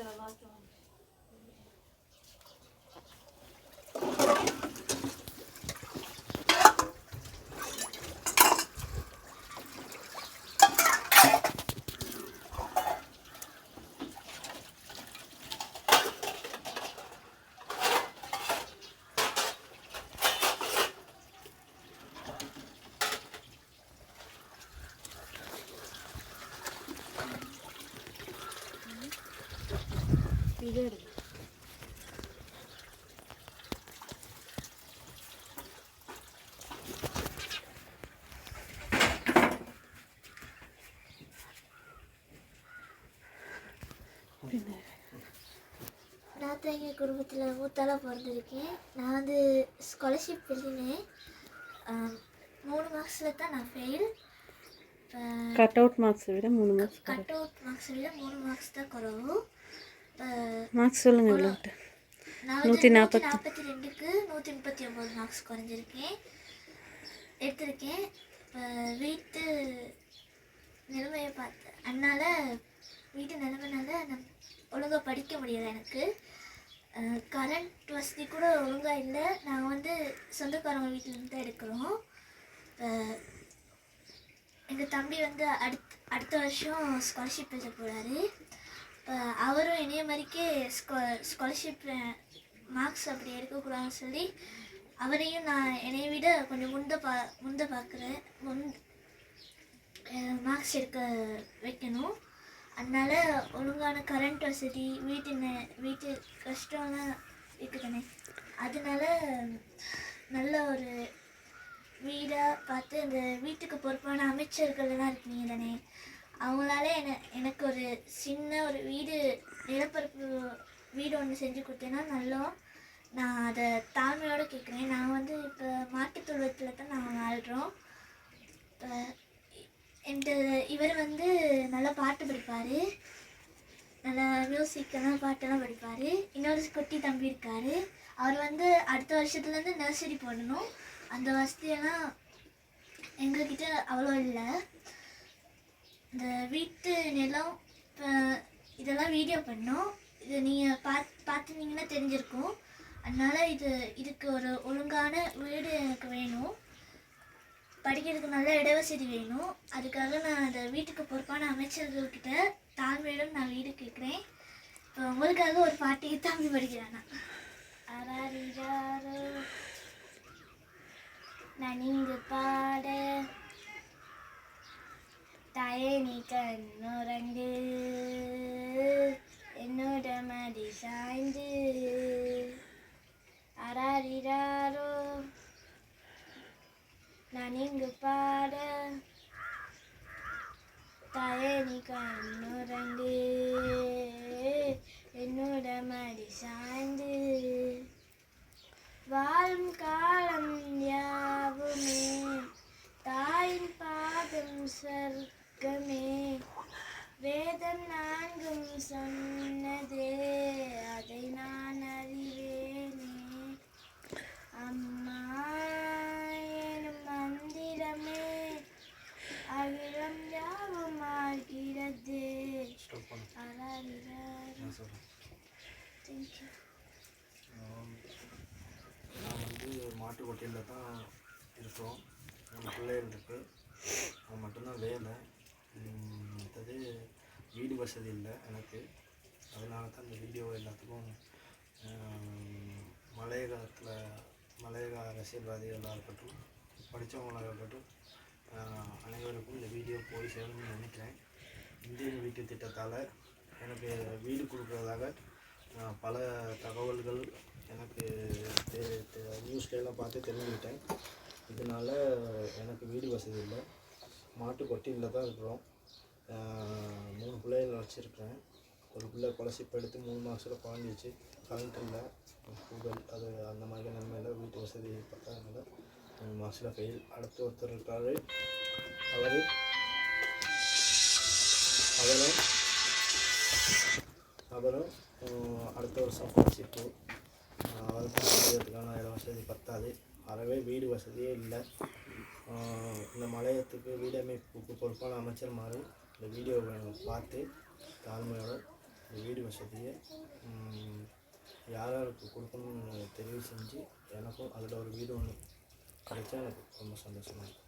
நான் தான் எங்கள் குடும்பத்தில் மூத்தாலாக பிறந்திருக்கேன். நான் வந்து ஸ்காலர்ஷிப் எழுதினேன். 3 மார்க்ஸில் தான் நான் ஃபெயில். கட் அவுட் மார்க்ஸை விட 3 மார்க்ஸ் கட் அவுட் மார்க்ஸை விட 3 மார்க்ஸ் தான் குறவு. மார்க்ஸ் சொல்லுங்கள் எவ்வளோட்டு? நான் 142க்கு 139 மார்க்ஸ் குறைஞ்சிருக்கேன் எடுத்திருக்கேன். இப்போ வீட்டு நிலைமையை பார்த்தேன், அதனால் வீட்டு நிலைமைனால நான் ஒழுங்காக படிக்க முடியலை. எனக்கு கரண்ட் வசதி கூட ஒழுங்காக இல்லை. நாங்கள் வந்து சொந்தக்காரங்க வீட்டிலேருந்து தான் எடுக்கிறோம். எங்கள் தம்பி வந்து அடுத்த வருஷம் ஸ்காலர்ஷிப் எழுத போகிறாரு. இப்போ அவரும் என்னைய மாதிரிக்கே ஸ்காலர்ஷிப் மார்க்ஸ் அப்படி எடுக்கக்கூடாதுன்னு சொல்லி அவரையும் நான் என்னைய விட கொஞ்சம் முந்த பார்க்குறேன். மார்க்ஸ் எடுக்க வைக்கணும். அதனால் ஒழுங்கான கரண்ட் வசதி வீட்டு கஷ்டம்லாம் இருக்குதானே, அதனால நல்ல ஒரு வீடாக பார்த்து அந்த வீட்டுக்கு பொறுப்பான அமைச்சர்கள்லாம் இருக்கீங்க தானே, அவங்களால எனக்கு ஒரு சின்ன ஒரு நிலப்பரப்பு வீடு ஒன்று செஞ்சு கொடுத்தேன்னா நல்லா. நான் அதை தாழ்மையோடு கேட்குறேன். நான் வந்து இப்போ மாட்டுத்தொழுவத்தில் தான் நாங்கள் வாழ்கிறோம். இப்போ இவர் வந்து நல்லா பாட்டு படிப்பார், நல்லா மியூசிக்கெல்லாம் பாட்டெல்லாம் படிப்பார். இன்னொரு குட்டி தம்பி இருக்கார். அவர் வந்து அடுத்த வருஷத்துலேருந்து நர்சரி போடணும். அந்த வசதியெல்லாம் எங்ககிட்ட அவ்வளோ இல்லை. இந்த வீட்டு நிலம் இதெல்லாம் வீடியோ பண்ணோம். இது நீங்கள் பார்த்துருந்தீங்கன்னா தெரிஞ்சிருக்கும். அதனால் இதுக்கு ஒரு ஒழுங்கான வீடு எனக்கு வேணும். படிக்கிறதுக்கு நல்ல இடவசதி வேணும். அதுக்காக நான் அந்த வீட்டுக்கு பொறுப்பான அமைச்சர்கள்கிட்ட தாழ்மையிடம் நான் வீடு கேட்குறேன். இப்போ உங்களுக்காக ஒரு பாட்டியை தம்பி படிக்கிறானா. அராரிராரோ நான் இங்கு பாட தாயே நீ கண்ணுறங்கு என்னோட மடி சாய்ந்து. அராரிராரோ நான் இங்கு பாட தாயே நீ கண்ணுறங்கு என்னோட மடி சாய்ந்து. வாழும் காலம் யாவுமே தாயின் பாதம் சொர்க்கமே. வேதம் 4ம் சொன்னதே அதை நான் அறிவேனே. அம்மா எனும் மந்திரமே அகிலம் யாவும் ஆகிறதே. நான் வந்து மாட்டுக்கொட்டையில் தான் இருக்கோம். 3 பிள்ளைகள் இருக்குது. அது மட்டும்தான் வேலை. மற்றது வீடு வசதி இல்லை எனக்கு. அதனால தான் இந்த வீடியோ எல்லாத்துக்கும் மலையக அரசியல்வாதிகளாக இருக்கட்டும், படித்தவங்களாக இருக்கட்டும், அனைவருக்கும் இந்த வீடியோ போய் சேரணும்னு நினைக்கிறேன். இந்திய வீட்டு திட்டத்தால் எனக்கு வீடு கொடுக்குறதாக பல தகவல்கள் எனக்கு நியூஸ்லாம் பார்த்து தெரிஞ்சுக்கிட்டேன். இதனால் எனக்கு வீடு வசதி இல்லை. மாட்டு கொட்டியில் தான் இருக்கிறோம். 3 பிள்ளைகள் வச்சுருக்கிறேன். ஒரு பிள்ளை ஸ்காலர்ஷிப் எடுத்து 3 மாதத்தில் குழஞ்சிச்சு. கரண்ட் இல்லை, கூகுள் அது அந்த மாதிரி நிலைமையில் வீட்டு வசதி பத்தாதனால 3 மாதத்தில் ஃபெயில். அடுத்து ஒருத்தர் இருக்கார். அவரும் அடுத்த வருஷம் ஸ்காலர்ஷிப்பு. அவருக்கும் படிக்கிறதுக்கான இட வசதி பத்தாது. அறவே வீடு வசதியே இல்லை. இந்த மலையத்துக்கு வீடமைப்புக்கு பொறுப்பான அமைச்சர் மாதிரி இந்த வீடியோவை பார்த்து தாழ்மையோட இந்த வீடு வசதியை யார் யாருக்கு கொடுக்கணும்னு தெரிவு செஞ்சு எனக்கும் அதில் ஒரு வீடு ஒன்று கிடைச்சா எனக்கு ரொம்ப சந்தோஷமாக இருக்கும்.